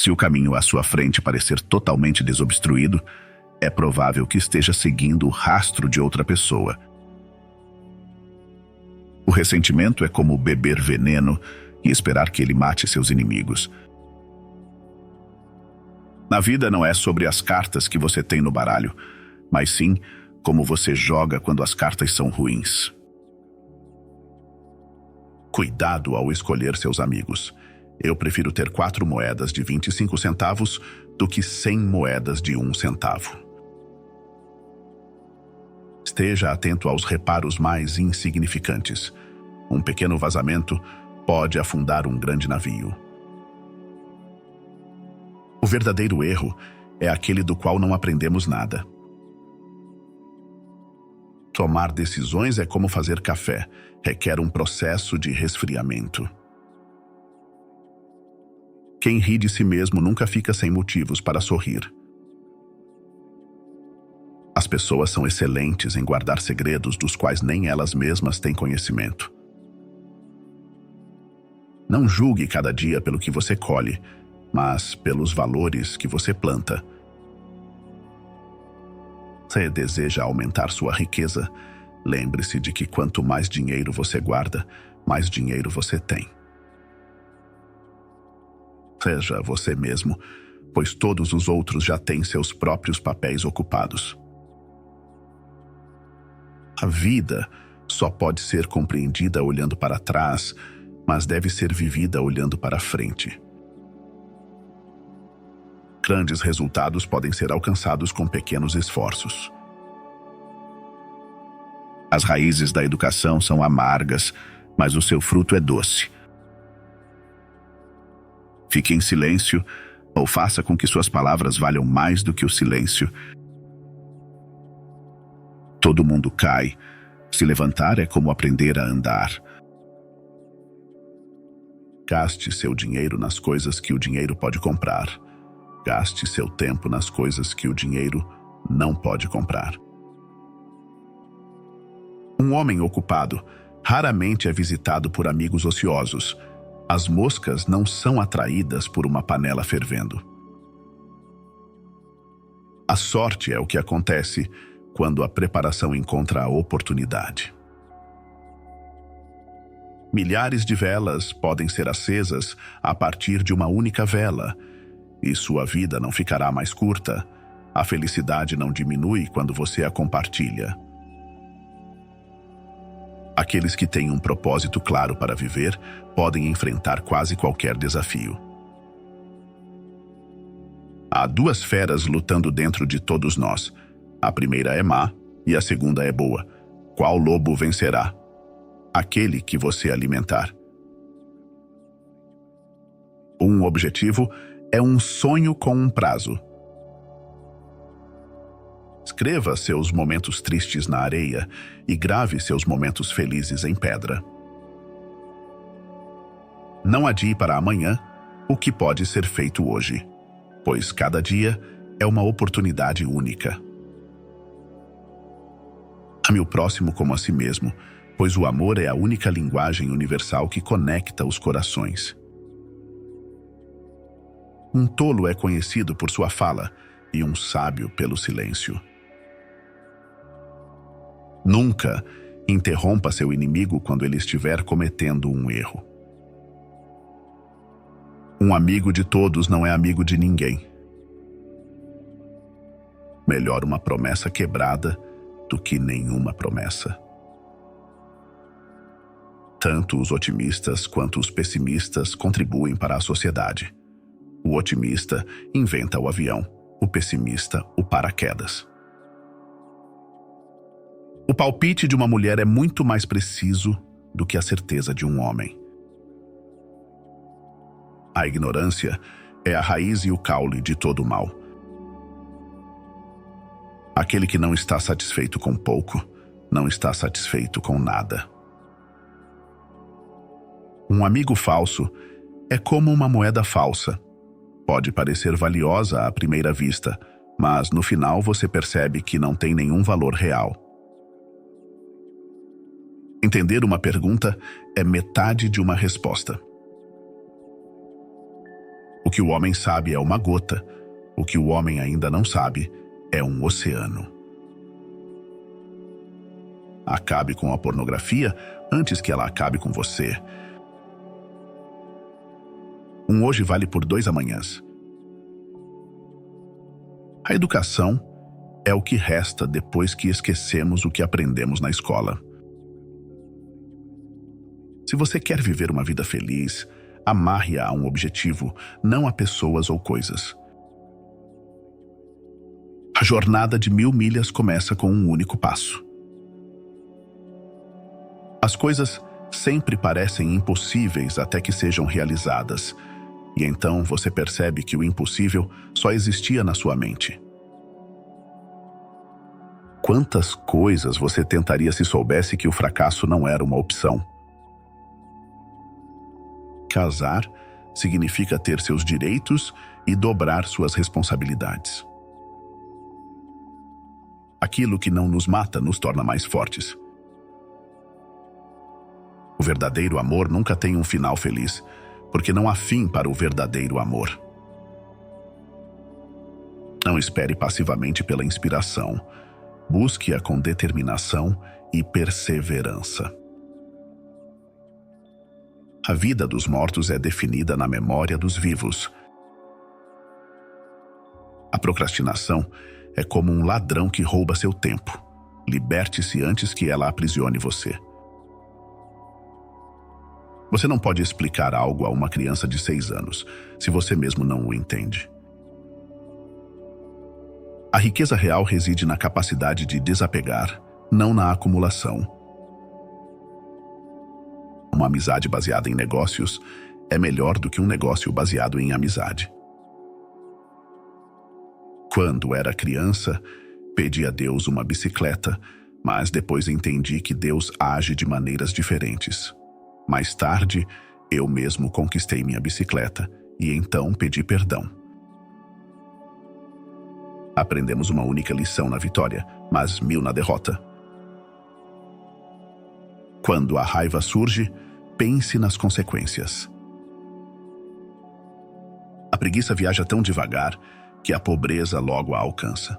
Se o caminho à sua frente parecer totalmente desobstruído, é provável que esteja seguindo o rastro de outra pessoa. O ressentimento é como beber veneno e esperar que ele mate seus inimigos. Na vida não é sobre as cartas que você tem no baralho, mas sim como você joga quando as cartas são ruins. Cuidado ao escolher seus amigos. Eu prefiro ter 4 moedas de 25 centavos do que 100 moedas de 1 centavo. Esteja atento aos reparos mais insignificantes. Um pequeno vazamento pode afundar um grande navio. O verdadeiro erro é aquele do qual não aprendemos nada. Tomar decisões é como fazer café, requer um processo de resfriamento. Quem ri de si mesmo nunca fica sem motivos para sorrir. As pessoas são excelentes em guardar segredos dos quais nem elas mesmas têm conhecimento. Não julgue cada dia pelo que você colhe, mas pelos valores que você planta. Se deseja aumentar sua riqueza, lembre-se de que quanto mais dinheiro você guarda, mais dinheiro você tem. Seja você mesmo, pois todos os outros já têm seus próprios papéis ocupados. A vida só pode ser compreendida olhando para trás, mas deve ser vivida olhando para frente. Grandes resultados podem ser alcançados com pequenos esforços. As raízes da educação são amargas, mas o seu fruto é doce. Fique em silêncio ou faça com que suas palavras valham mais do que o silêncio. Todo mundo cai. Se levantar é como aprender a andar. Gaste seu dinheiro nas coisas que o dinheiro pode comprar. Gaste seu tempo nas coisas que o dinheiro não pode comprar. Um homem ocupado raramente é visitado por amigos ociosos. As moscas não são atraídas por uma panela fervendo. A sorte é o que acontece quando a preparação encontra a oportunidade. Milhares de velas podem ser acesas a partir de uma única vela, e sua vida não ficará mais curta. A felicidade não diminui quando você a compartilha. Aqueles que têm um propósito claro para viver podem enfrentar quase qualquer desafio. Há 2 feras lutando dentro de todos nós. A primeira é má e a segunda é boa. Qual lobo vencerá? Aquele que você alimentar. Um objetivo é um sonho com um prazo. Escreva seus momentos tristes na areia e grave seus momentos felizes em pedra. Não adie para amanhã o que pode ser feito hoje, pois cada dia é uma oportunidade única. Ame o próximo como a si mesmo, pois o amor é a única linguagem universal que conecta os corações. Um tolo é conhecido por sua fala e um sábio pelo silêncio. Nunca interrompa seu inimigo quando ele estiver cometendo um erro. Um amigo de todos não é amigo de ninguém. Melhor uma promessa quebrada do que nenhuma promessa. Tanto os otimistas quanto os pessimistas contribuem para a sociedade. O otimista inventa o avião, o pessimista o paraquedas. O palpite de uma mulher é muito mais preciso do que a certeza de um homem. A ignorância é a raiz e o caule de todo o mal. Aquele que não está satisfeito com pouco, não está satisfeito com nada. Um amigo falso é como uma moeda falsa. Pode parecer valiosa à primeira vista, mas no final você percebe que não tem nenhum valor real. Entender uma pergunta é metade de uma resposta. O O que o homem sabe é uma gota. O que o homem ainda não sabe é um oceano. Acabe com a pornografia antes que ela acabe com você. Um hoje vale por 2 amanhãs. A educação é o que resta depois que esquecemos o que aprendemos na escola. Se você quer viver uma vida feliz, amarre-a a um objetivo, não a pessoas ou coisas. A jornada de 1000 milhas começa com um único passo. As coisas sempre parecem impossíveis até que sejam realizadas, e então você percebe que o impossível só existia na sua mente. Quantas coisas você tentaria se soubesse que o fracasso não era uma opção? Casar significa ter seus direitos e dobrar suas responsabilidades. Aquilo que não nos mata nos torna mais fortes. O verdadeiro amor nunca tem um final feliz, porque não há fim para o verdadeiro amor. Não espere passivamente pela inspiração. Busque-a com determinação e perseverança. A vida dos mortos é definida na memória dos vivos. A procrastinação é como um ladrão que rouba seu tempo. Liberte-se antes que ela aprisione você. Você não pode explicar algo a uma criança de 6 anos, se você mesmo não o entende. A riqueza real reside na capacidade de desapegar, não na acumulação. Uma amizade baseada em negócios é melhor do que um negócio baseado em amizade. Quando era criança, pedi a Deus uma bicicleta, mas depois entendi que Deus age de maneiras diferentes. Mais tarde, eu mesmo conquistei minha bicicleta e então pedi perdão. Aprendemos uma única lição na vitória, mas 1000 na derrota. Quando a raiva surge, pense nas consequências. A preguiça viaja tão devagar que a pobreza logo a alcança.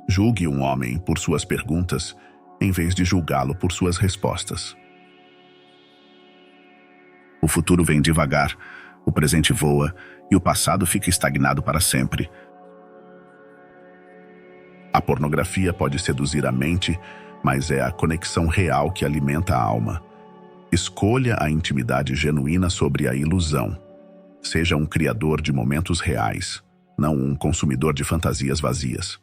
Julgue um homem por suas perguntas, em vez de julgá-lo por suas respostas. O futuro vem devagar, o presente voa e o passado fica estagnado para sempre. A pornografia pode seduzir a mente, mas é a conexão real que alimenta a alma. Escolha a intimidade genuína sobre a ilusão. Seja um criador de momentos reais, não um consumidor de fantasias vazias.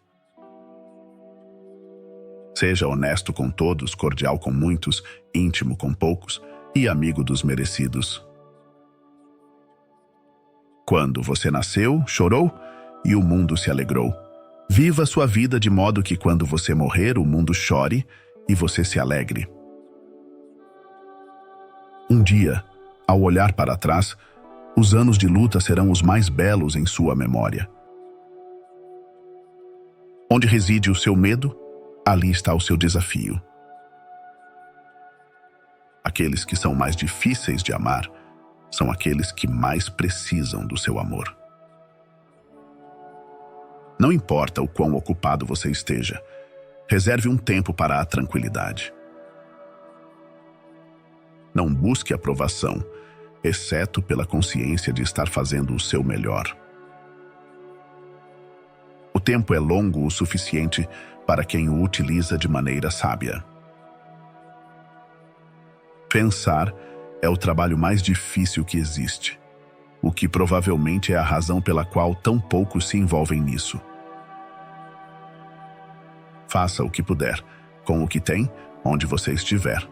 Seja honesto com todos, cordial com muitos, íntimo com poucos e amigo dos merecidos. Quando você nasceu, chorou e o mundo se alegrou. Viva sua vida de modo que quando você morrer, o mundo chore e você se alegre. Um dia, ao olhar para trás, os anos de luta serão os mais belos em sua memória. Onde reside o seu medo, ali está o seu desafio. Aqueles que são mais difíceis de amar são aqueles que mais precisam do seu amor. Não importa o quão ocupado você esteja, reserve um tempo para a tranquilidade. Não busque aprovação, exceto pela consciência de estar fazendo o seu melhor. O tempo é longo o suficiente para quem o utiliza de maneira sábia. Pensar é o trabalho mais difícil que existe, o que provavelmente é a razão pela qual tão poucos se envolvem nisso. Faça o que puder, com o que tem, onde você estiver.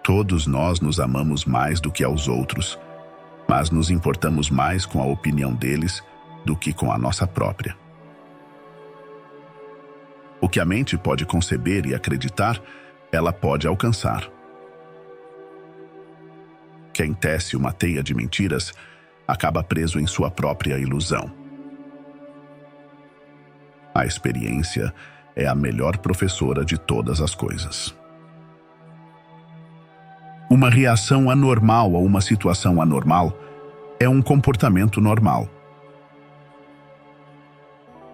Todos nós nos amamos mais do que aos outros, mas nos importamos mais com a opinião deles do que com a nossa própria. O que a mente pode conceber e acreditar, ela pode alcançar. Quem tece uma teia de mentiras acaba preso em sua própria ilusão. A experiência é a melhor professora de todas as coisas. Uma reação anormal a uma situação anormal é um comportamento normal.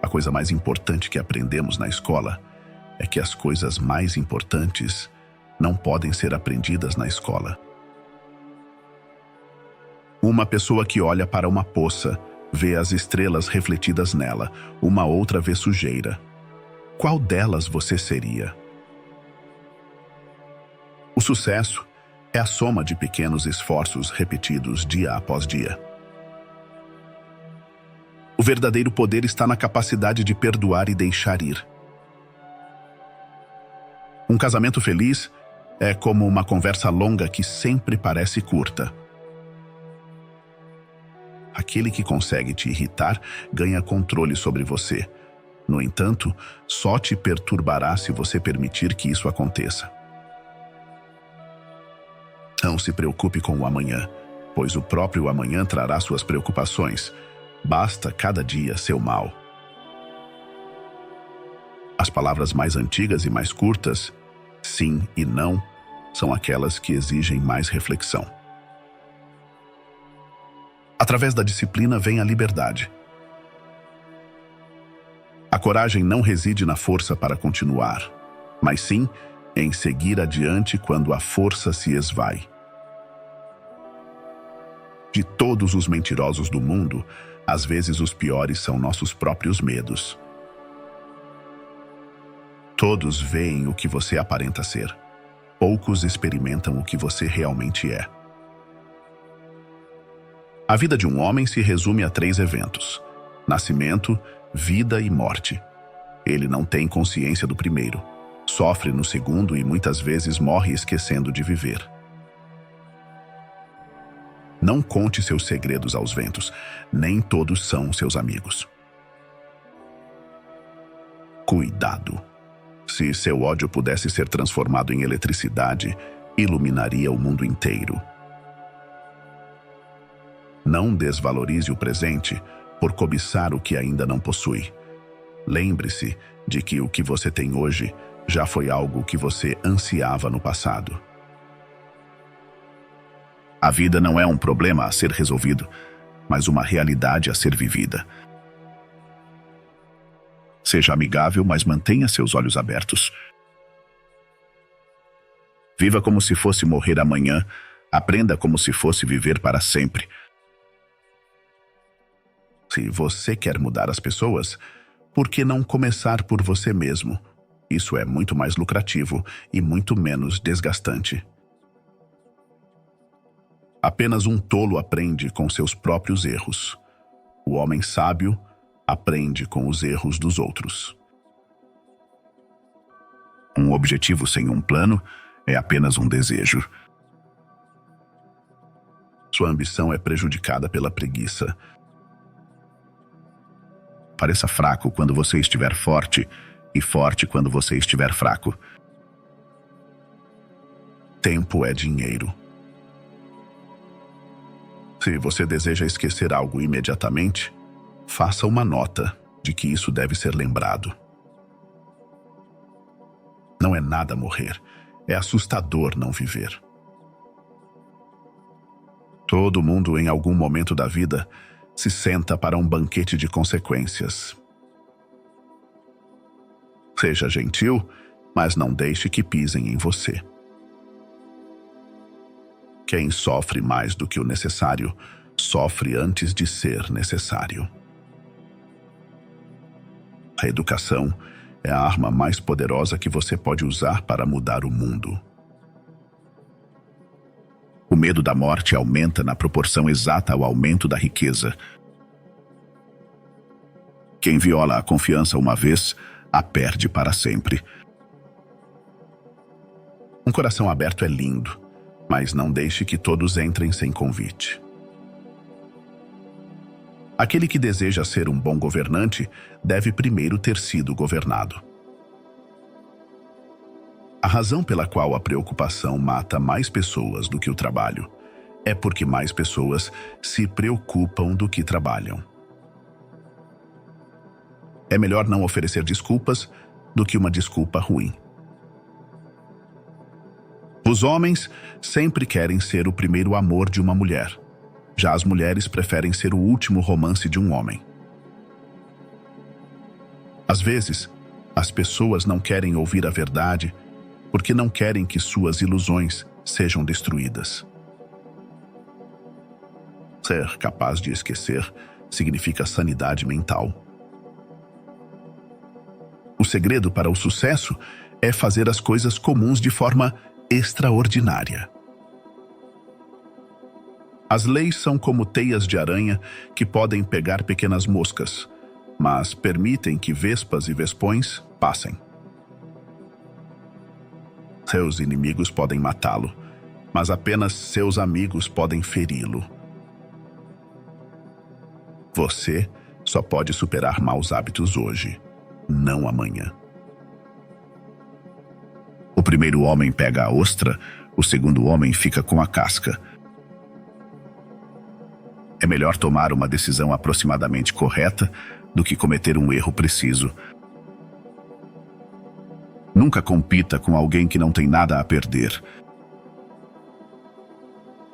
A coisa mais importante que aprendemos na escola é que as coisas mais importantes não podem ser aprendidas na escola. Uma pessoa que olha para uma poça vê as estrelas refletidas nela, uma outra vê sujeira. Qual delas você seria? O sucesso é a soma de pequenos esforços repetidos dia após dia. O verdadeiro poder está na capacidade de perdoar e deixar ir. Um casamento feliz é como uma conversa longa que sempre parece curta. Aquele que consegue te irritar ganha controle sobre você. No entanto, só te perturbará se você permitir que isso aconteça. Não se preocupe com o amanhã, pois o próprio amanhã trará suas preocupações. Basta cada dia seu mal. As palavras mais antigas e mais curtas, sim e não, são aquelas que exigem mais reflexão. Através da disciplina vem a liberdade. A coragem não reside na força para continuar, mas sim em seguir adiante quando a força se esvai. De todos os mentirosos do mundo, às vezes os piores são nossos próprios medos. Todos veem o que você aparenta ser. Poucos experimentam o que você realmente é. A vida de um homem se resume a 3 eventos: nascimento, vida e morte. Ele não tem consciência do primeiro, sofre no segundo e muitas vezes morre esquecendo de viver. Não conte seus segredos aos ventos, nem todos são seus amigos. Cuidado! Se seu ódio pudesse ser transformado em eletricidade, iluminaria o mundo inteiro. Não desvalorize o presente por cobiçar o que ainda não possui. Lembre-se de que o que você tem hoje já foi algo que você ansiava no passado. A vida não é um problema a ser resolvido, mas uma realidade a ser vivida. Seja amigável, mas mantenha seus olhos abertos. Viva como se fosse morrer amanhã, aprenda como se fosse viver para sempre. Se você quer mudar as pessoas, por que não começar por você mesmo? Isso é muito mais lucrativo e muito menos desgastante. Apenas um tolo aprende com seus próprios erros. O homem sábio aprende com os erros dos outros. Um objetivo sem um plano é apenas um desejo. Sua ambição é prejudicada pela preguiça. Pareça fraco quando você estiver forte e forte quando você estiver fraco. Tempo é dinheiro. Se você deseja esquecer algo imediatamente, faça uma nota de que isso deve ser lembrado. Não é nada morrer, é assustador não viver. Todo mundo, em algum momento da vida, se senta para um banquete de consequências. Seja gentil, mas não deixe que pisem em você. Quem sofre mais do que o necessário, sofre antes de ser necessário. A educação é a arma mais poderosa que você pode usar para mudar o mundo. O medo da morte aumenta na proporção exata ao aumento da riqueza. Quem viola a confiança uma vez, a perde para sempre. Um coração aberto é lindo, mas não deixe que todos entrem sem convite. Aquele que deseja ser um bom governante deve primeiro ter sido governado. A razão pela qual a preocupação mata mais pessoas do que o trabalho é porque mais pessoas se preocupam do que trabalham. É melhor não oferecer desculpas do que uma desculpa ruim. Os homens sempre querem ser o primeiro amor de uma mulher. Já as mulheres preferem ser o último romance de um homem. Às vezes, as pessoas não querem ouvir a verdade porque não querem que suas ilusões sejam destruídas. Ser capaz de esquecer significa sanidade mental. O segredo para o sucesso é fazer as coisas comuns de forma extraordinária. As leis são como teias de aranha que podem pegar pequenas moscas, mas permitem que vespas e vespões passem. Seus inimigos podem matá-lo, mas apenas seus amigos podem feri-lo. Você só pode superar maus hábitos hoje, não amanhã. O primeiro homem pega a ostra, o segundo homem fica com a casca. É melhor tomar uma decisão aproximadamente correta do que cometer um erro preciso. Nunca compita com alguém que não tem nada a perder.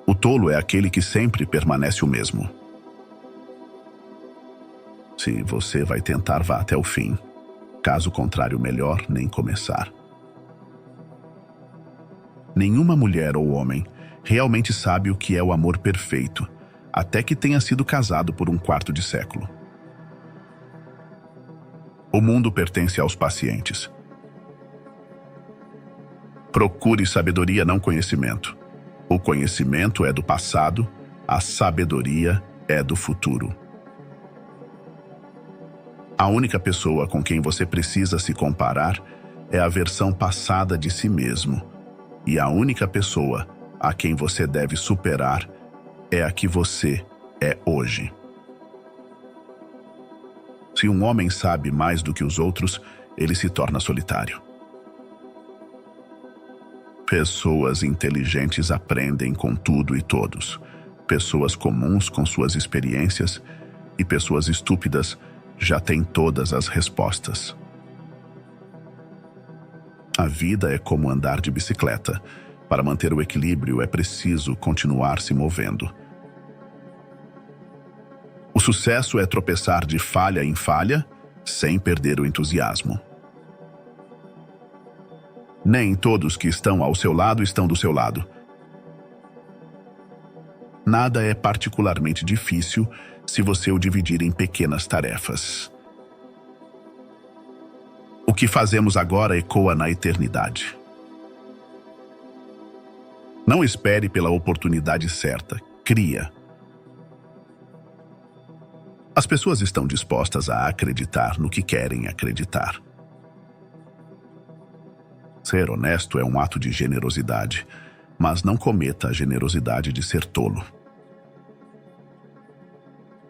O tolo é aquele que sempre permanece o mesmo. Se você vai tentar, vá até o fim. Caso contrário, melhor nem começar. Nenhuma mulher ou homem realmente sabe o que é o amor perfeito, até que tenha sido casado por um quarto de século. O mundo pertence aos pacientes. Procure sabedoria, não conhecimento. O conhecimento é do passado, a sabedoria é do futuro. A única pessoa com quem você precisa se comparar é a versão passada de si mesmo. E a única pessoa a quem você deve superar é a que você é hoje. Se um homem sabe mais do que os outros, ele se torna solitário. Pessoas inteligentes aprendem com tudo e todos. Pessoas comuns com suas experiências e pessoas estúpidas já têm todas as respostas. A vida é como andar de bicicleta. Para manter o equilíbrio é preciso continuar se movendo. O sucesso é tropeçar de falha em falha, sem perder o entusiasmo. Nem todos que estão ao seu lado estão do seu lado. Nada é particularmente difícil se você o dividir em pequenas tarefas. O que fazemos agora ecoa na eternidade. Não espere pela oportunidade certa, cria. As pessoas estão dispostas a acreditar no que querem acreditar. Ser honesto é um ato de generosidade, mas não cometa a generosidade de ser tolo.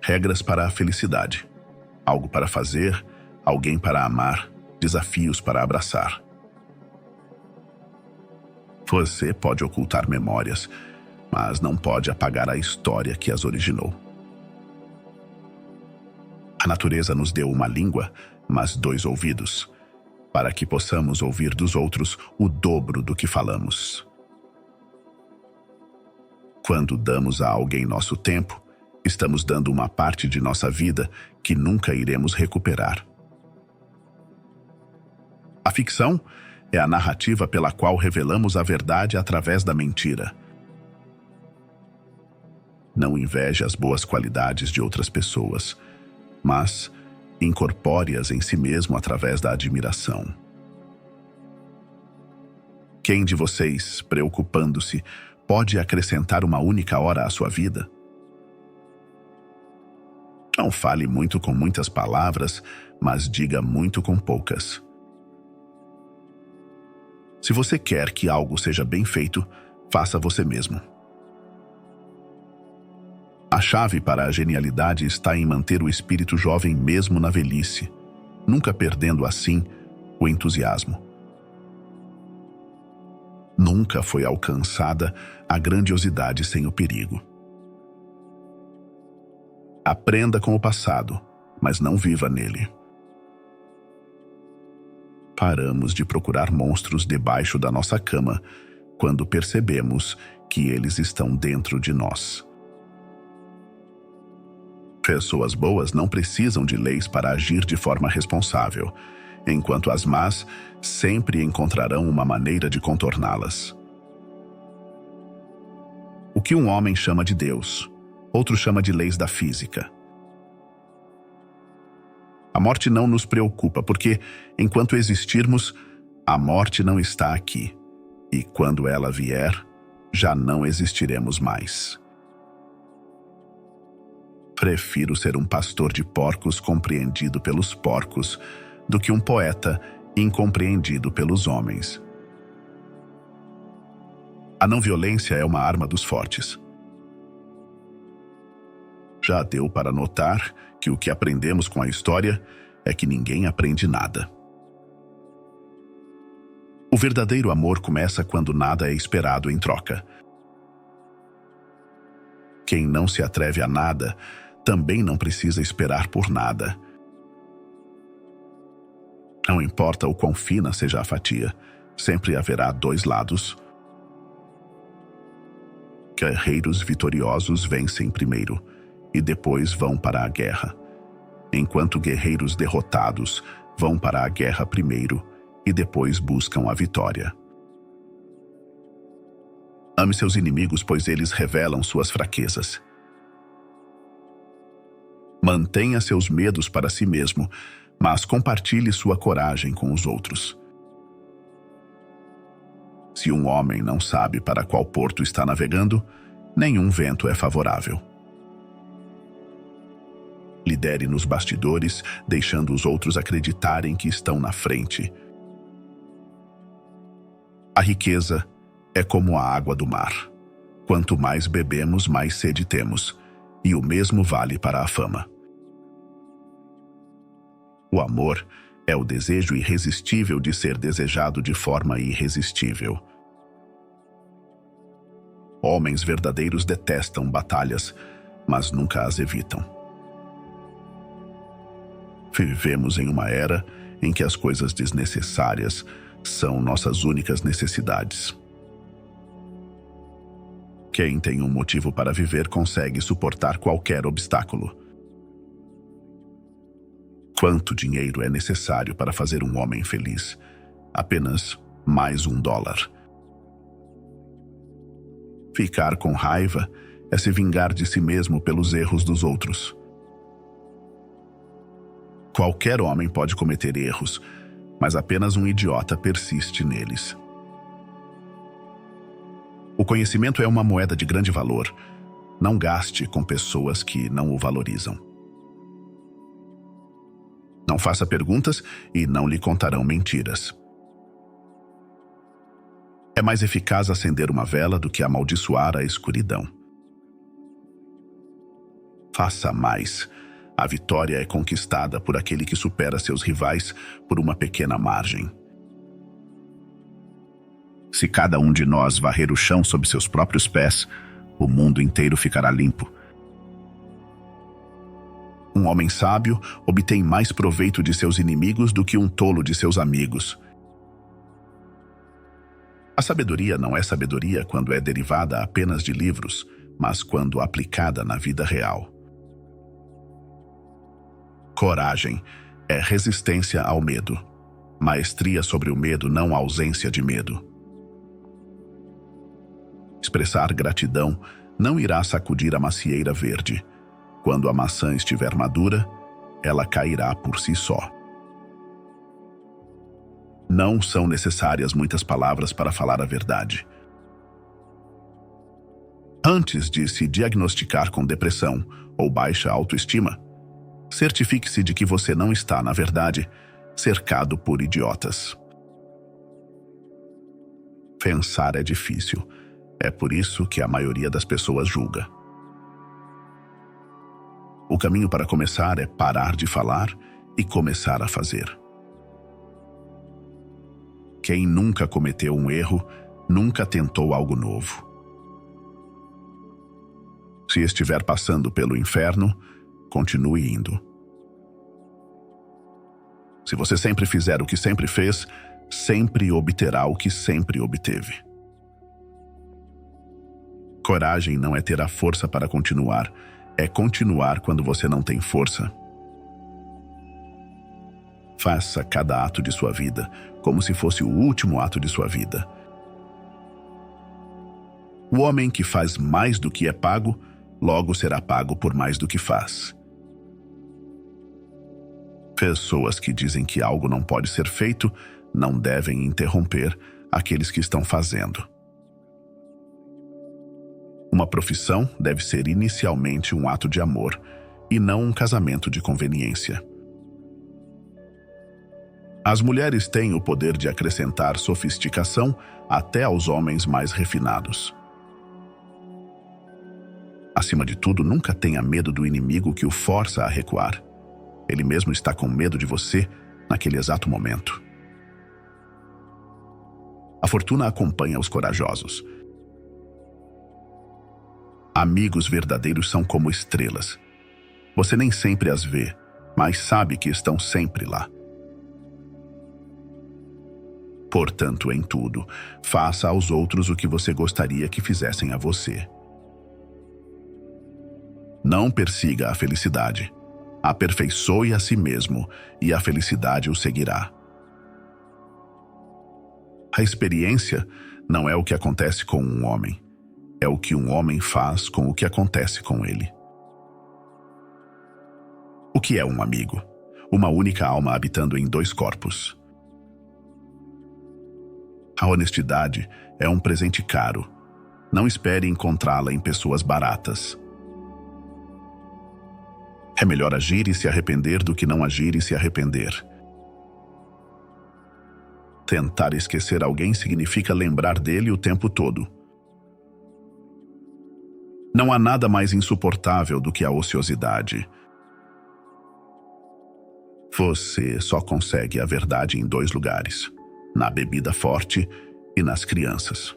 Regras para a felicidade. Algo para fazer, alguém para amar, desafios para abraçar. Você pode ocultar memórias, mas não pode apagar a história que as originou. A natureza nos deu uma língua, mas 2 ouvidos, para que possamos ouvir dos outros o dobro do que falamos. Quando damos a alguém nosso tempo, estamos dando uma parte de nossa vida que nunca iremos recuperar. A ficção é a narrativa pela qual revelamos a verdade através da mentira. Não inveje as boas qualidades de outras pessoas, mas incorpore-as em si mesmo através da admiração. Quem de vocês, preocupando-se, pode acrescentar uma única hora à sua vida? Não fale muito com muitas palavras, mas diga muito com poucas. Se você quer que algo seja bem feito, faça você mesmo. A chave para a genialidade está em manter o espírito jovem mesmo na velhice, nunca perdendo assim o entusiasmo. Nunca foi alcançada a grandiosidade sem o perigo. Aprenda com o passado, mas não viva nele. Paramos de procurar monstros debaixo da nossa cama quando percebemos que eles estão dentro de nós. Pessoas boas não precisam de leis para agir de forma responsável, enquanto as más sempre encontrarão uma maneira de contorná-las. O que um homem chama de Deus, outro chama de leis da física. A morte não nos preocupa, porque, enquanto existirmos, a morte não está aqui, e quando ela vier, já não existiremos mais. Prefiro ser um pastor de porcos compreendido pelos porcos do que um poeta incompreendido pelos homens. A não-violência é uma arma dos fortes. Já deu para notar que o que aprendemos com a história é que ninguém aprende nada. O verdadeiro amor começa quando nada é esperado em troca. Quem não se atreve a nada também não precisa esperar por nada. Não importa o quão fina seja a fatia, sempre haverá dois lados. Guerreiros vitoriosos vencem primeiro e depois vão para a guerra, enquanto guerreiros derrotados vão para a guerra primeiro e depois buscam a vitória. Ame seus inimigos, pois eles revelam suas fraquezas. Mantenha seus medos para si mesmo, mas compartilhe sua coragem com os outros. Se um homem não sabe para qual porto está navegando, nenhum vento é favorável. Lidere nos bastidores, deixando os outros acreditarem que estão na frente. A riqueza é como a água do mar. Quanto mais bebemos, mais sede temos, e o mesmo vale para a fama. O amor é o desejo irresistível de ser desejado de forma irresistível. Homens verdadeiros detestam batalhas, mas nunca as evitam. Vivemos em uma era em que as coisas desnecessárias são nossas únicas necessidades. Quem tem um motivo para viver consegue suportar qualquer obstáculo. Quanto dinheiro é necessário para fazer um homem feliz? Apenas mais $1. Ficar com raiva é se vingar de si mesmo pelos erros dos outros. Qualquer homem pode cometer erros, mas apenas um idiota persiste neles. O conhecimento é uma moeda de grande valor. Não gaste com pessoas que não o valorizam. Não faça perguntas e não lhe contarão mentiras. É mais eficaz acender uma vela do que amaldiçoar a escuridão. Faça mais. A vitória é conquistada por aquele que supera seus rivais por uma pequena margem. Se cada um de nós varrer o chão sob seus próprios pés, o mundo inteiro ficará limpo. Um homem sábio obtém mais proveito de seus inimigos do que um tolo de seus amigos. A sabedoria não é sabedoria quando é derivada apenas de livros, mas quando aplicada na vida real. Coragem é resistência ao medo. Maestria sobre o medo, não ausência de medo. Expressar gratidão não irá sacudir a macieira verde. Quando a maçã estiver madura, ela cairá por si só. Não são necessárias muitas palavras para falar a verdade. Antes de se diagnosticar com depressão ou baixa autoestima, certifique-se de que você não está, na verdade, cercado por idiotas. Pensar é difícil. É por isso que a maioria das pessoas julga. O caminho para começar é parar de falar e começar a fazer. Quem nunca cometeu um erro, nunca tentou algo novo. Se estiver passando pelo inferno, continue indo. Se você sempre fizer o que sempre fez, sempre obterá o que sempre obteve. Coragem não é ter a força para continuar, é continuar quando você não tem força. Faça cada ato de sua vida como se fosse o último ato de sua vida. O homem que faz mais do que é pago, logo será pago por mais do que faz. Pessoas que dizem que algo não pode ser feito não devem interromper aqueles que estão fazendo. Uma profissão deve ser inicialmente um ato de amor e não um casamento de conveniência. As mulheres têm o poder de acrescentar sofisticação até aos homens mais refinados. Acima de tudo, nunca tenha medo do inimigo que o força a recuar. Ele mesmo está com medo de você naquele exato momento. A fortuna acompanha os corajosos. Amigos verdadeiros são como estrelas. Você nem sempre as vê, mas sabe que estão sempre lá. Portanto, em tudo, faça aos outros o que você gostaria que fizessem a você. Não persiga a felicidade. Aperfeiçoe a si mesmo e a felicidade o seguirá. A experiência não é o que acontece com um homem, é o que um homem faz com o que acontece com ele. O que é um amigo? Uma única alma habitando em dois corpos. A honestidade é um presente caro. Não espere encontrá-la em pessoas baratas. É melhor agir e se arrepender do que não agir e se arrepender. Tentar esquecer alguém significa lembrar dele o tempo todo. Não há nada mais insuportável do que a ociosidade. Você só consegue a verdade em dois lugares: na bebida forte e nas crianças.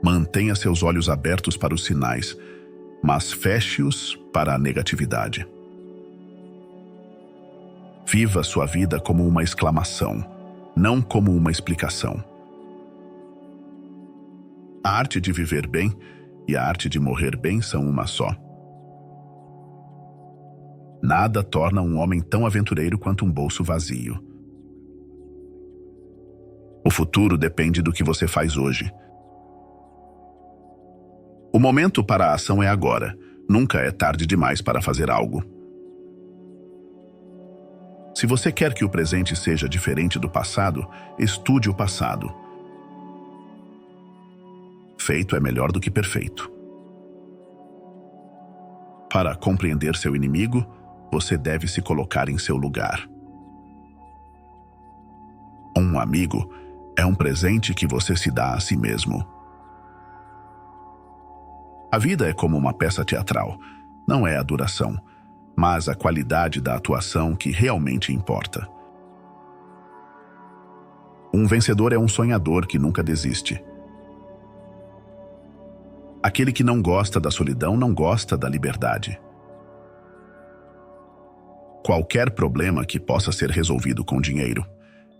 Mantenha seus olhos abertos para os sinais, mas feche-os para a negatividade. Viva sua vida como uma exclamação, não como uma explicação. A arte de viver bem e a arte de morrer bem são uma só. Nada torna um homem tão aventureiro quanto um bolso vazio. O futuro depende do que você faz hoje. O momento para a ação é agora. Nunca é tarde demais para fazer algo. Se você quer que o presente seja diferente do passado, estude o passado. Feito é melhor do que perfeito. Para compreender seu inimigo, você deve se colocar em seu lugar. Um amigo é um presente que você se dá a si mesmo. A vida é como uma peça teatral. Não é a duração, mas a qualidade da atuação que realmente importa. Um vencedor é um sonhador que nunca desiste. Aquele que não gosta da solidão não gosta da liberdade. Qualquer problema que possa ser resolvido com dinheiro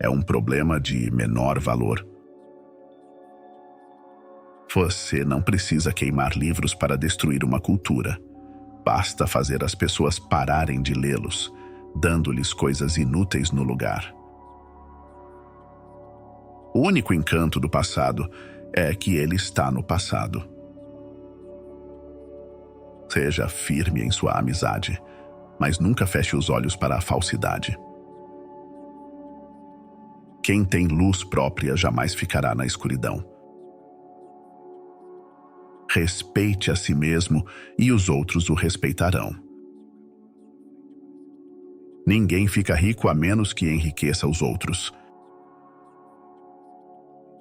é um problema de menor valor. Você não precisa queimar livros para destruir uma cultura. Basta fazer as pessoas pararem de lê-los, dando-lhes coisas inúteis no lugar. O único encanto do passado é que ele está no passado. Seja firme em sua amizade, mas nunca feche os olhos para a falsidade. Quem tem luz própria jamais ficará na escuridão. Respeite a si mesmo e os outros o respeitarão. Ninguém fica rico a menos que enriqueça os outros.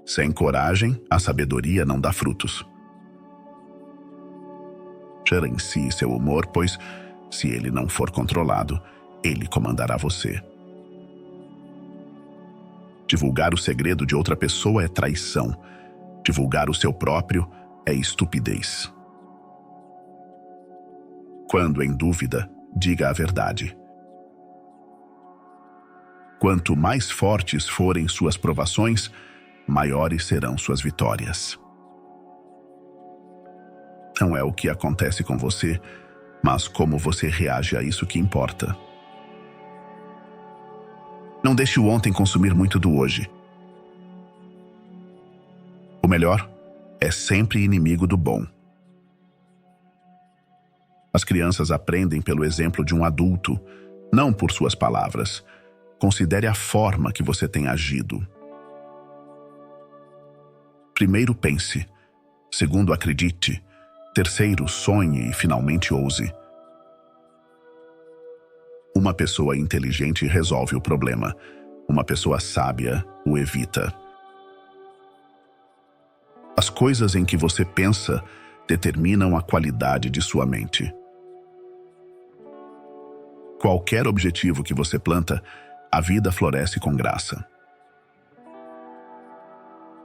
Sem coragem, a sabedoria não dá frutos. Gerencie seu humor, pois, se ele não for controlado, ele comandará você. Divulgar o segredo de outra pessoa é traição. Divulgar o seu próprio é estupidez. Quando em dúvida, diga a verdade. Quanto mais fortes forem suas provações, maiores serão suas vitórias. Não é o que acontece com você, mas como você reage a isso que importa. Não deixe o ontem consumir muito do hoje. O melhor é sempre inimigo do bom. As crianças aprendem pelo exemplo de um adulto, não por suas palavras. Considere a forma que você tem agido. Primeiro, pense. Segundo, acredite. Terceiro, sonhe e finalmente ouse. Uma pessoa inteligente resolve o problema. Uma pessoa sábia o evita. As coisas em que você pensa determinam a qualidade de sua mente. Qualquer objetivo que você planta, a vida floresce com graça.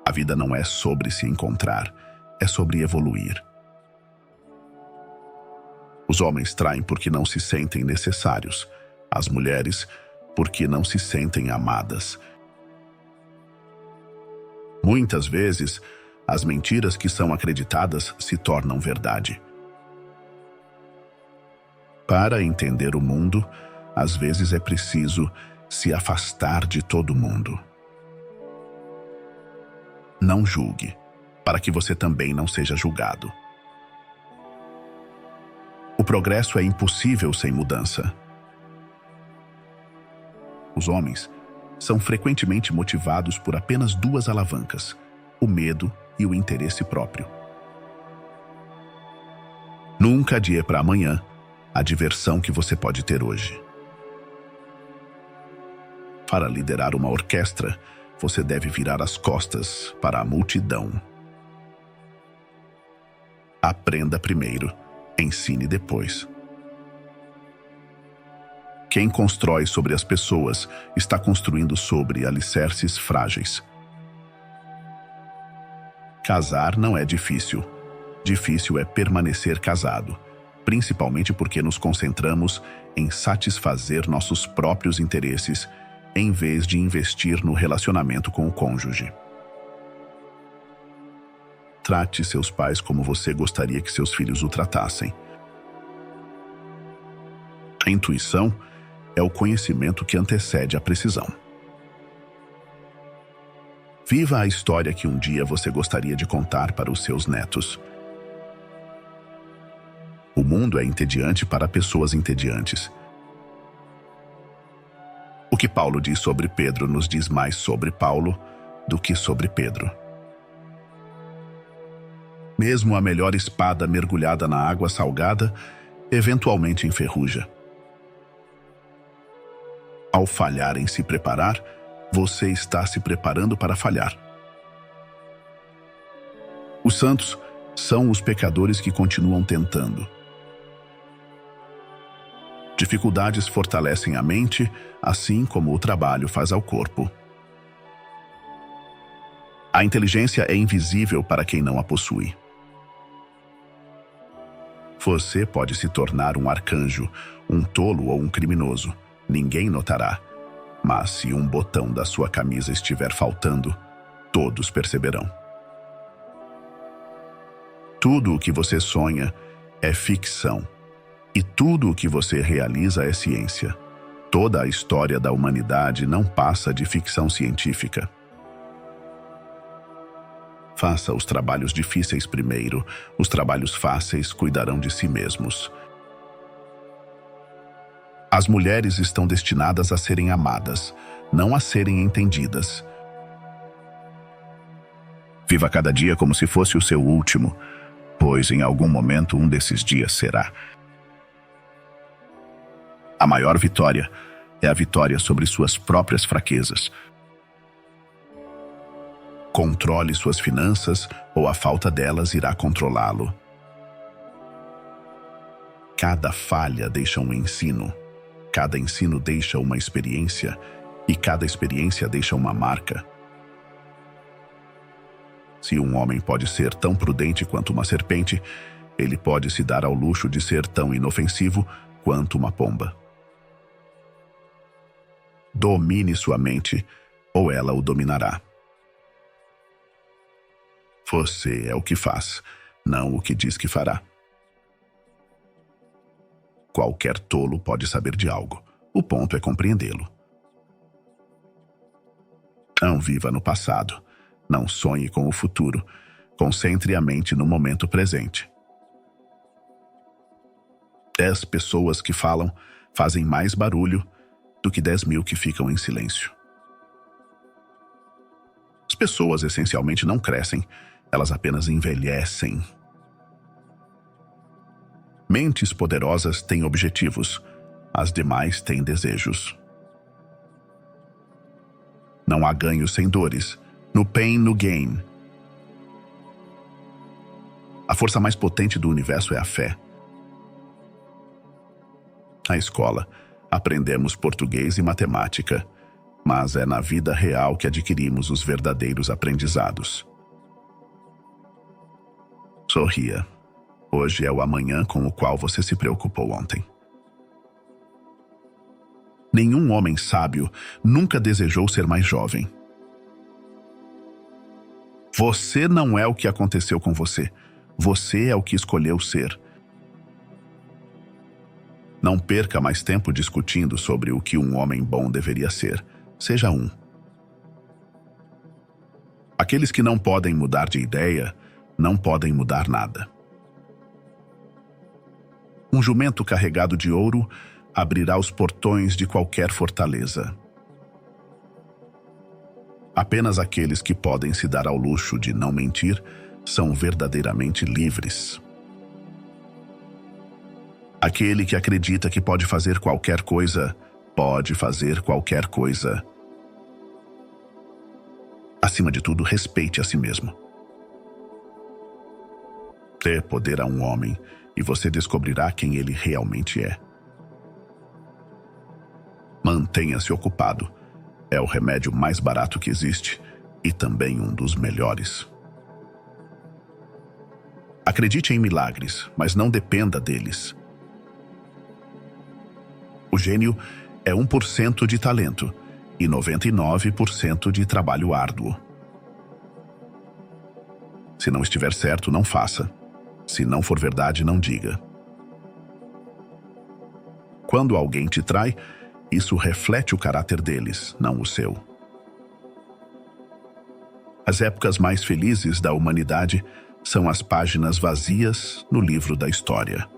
A vida não é sobre se encontrar, é sobre evoluir. Os homens traem porque não se sentem necessários, as mulheres porque não se sentem amadas. Muitas vezes, as mentiras que são acreditadas se tornam verdade. Para entender o mundo, às vezes é preciso se afastar de todo mundo. Não julgue, para que você também não seja julgado. O progresso é impossível sem mudança. Os homens são frequentemente motivados por apenas duas alavancas: o medo e o interesse próprio. Nunca adie para amanhã a diversão que você pode ter hoje. Para liderar uma orquestra, você deve virar as costas para a multidão. Aprenda primeiro, ensine depois. Quem constrói sobre as pessoas está construindo sobre alicerces frágeis. Casar não é difícil. Difícil é permanecer casado, principalmente porque nos concentramos em satisfazer nossos próprios interesses em vez de investir no relacionamento com o cônjuge. Trate seus pais como você gostaria que seus filhos o tratassem. A intuição é o conhecimento que antecede a precisão. Viva a história que um dia você gostaria de contar para os seus netos. O mundo é entediante para pessoas entediantes. O que Paulo diz sobre Pedro nos diz mais sobre Paulo do que sobre Pedro. Mesmo a melhor espada mergulhada na água salgada, eventualmente enferruja. Ao falhar em se preparar, você está se preparando para falhar. Os santos são os pecadores que continuam tentando. Dificuldades fortalecem a mente, assim como o trabalho faz ao corpo. A inteligência é invisível para quem não a possui. Você pode se tornar um arcanjo, um tolo ou um criminoso. Ninguém notará. Mas se um botão da sua camisa estiver faltando, todos perceberão. Tudo o que você sonha é ficção. E tudo o que você realiza é ciência. Toda a história da humanidade não passa de ficção científica. Faça os trabalhos difíceis primeiro, os trabalhos fáceis cuidarão de si mesmos. As mulheres estão destinadas a serem amadas, não a serem entendidas. Viva cada dia como se fosse o seu último, pois em algum momento um desses dias será. A maior vitória é a vitória sobre suas próprias fraquezas. Controle suas finanças ou a falta delas irá controlá-lo. Cada falha deixa um ensino. Cada ensino deixa uma experiência e cada experiência deixa uma marca. Se um homem pode ser tão prudente quanto uma serpente, ele pode se dar ao luxo de ser tão inofensivo quanto uma pomba. Domine sua mente, ou ela o dominará. Você é o que faz, não o que diz que fará. Qualquer tolo pode saber de algo. O ponto é compreendê-lo. Não viva no passado. Não sonhe com o futuro. Concentre a mente no momento presente. 10 pessoas que falam fazem mais barulho do que 10.000 que ficam em silêncio. As pessoas essencialmente não crescem, elas apenas envelhecem. Mentes poderosas têm objetivos, as demais têm desejos. Não há ganho sem dores. No pain, no gain. A força mais potente do universo é a fé. Na escola, aprendemos português e matemática, mas é na vida real que adquirimos os verdadeiros aprendizados. Sorria. Hoje é o amanhã com o qual você se preocupou ontem. Nenhum homem sábio nunca desejou ser mais jovem. Você não é o que aconteceu com você. Você é o que escolheu ser. Não perca mais tempo discutindo sobre o que um homem bom deveria ser. Seja um. Aqueles que não podem mudar de ideia, não podem mudar nada. Um jumento carregado de ouro abrirá os portões de qualquer fortaleza. Apenas aqueles que podem se dar ao luxo de não mentir são verdadeiramente livres. Aquele que acredita que pode fazer qualquer coisa, pode fazer qualquer coisa. Acima de tudo, respeite a si mesmo. Dê poder a um homem e você descobrirá quem ele realmente é. Mantenha-se ocupado. É o remédio mais barato que existe e também um dos melhores. Acredite em milagres, mas não dependa deles. O gênio é 1% de talento e 99% de trabalho árduo. Se não estiver certo, não faça. Se não for verdade, não diga. Quando alguém te trai, isso reflete o caráter deles, não o seu. As épocas mais felizes da humanidade são as páginas vazias no livro da história.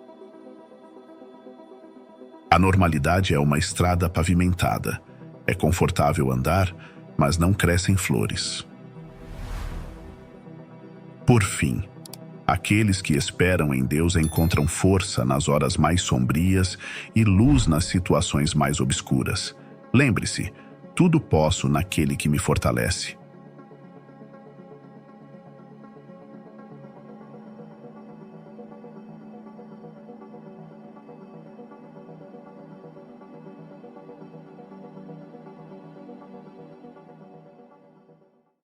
A normalidade é uma estrada pavimentada. É confortável andar, mas não crescem flores. Por fim, aqueles que esperam em Deus encontram força nas horas mais sombrias e luz nas situações mais obscuras. Lembre-se, tudo posso naquele que me fortalece.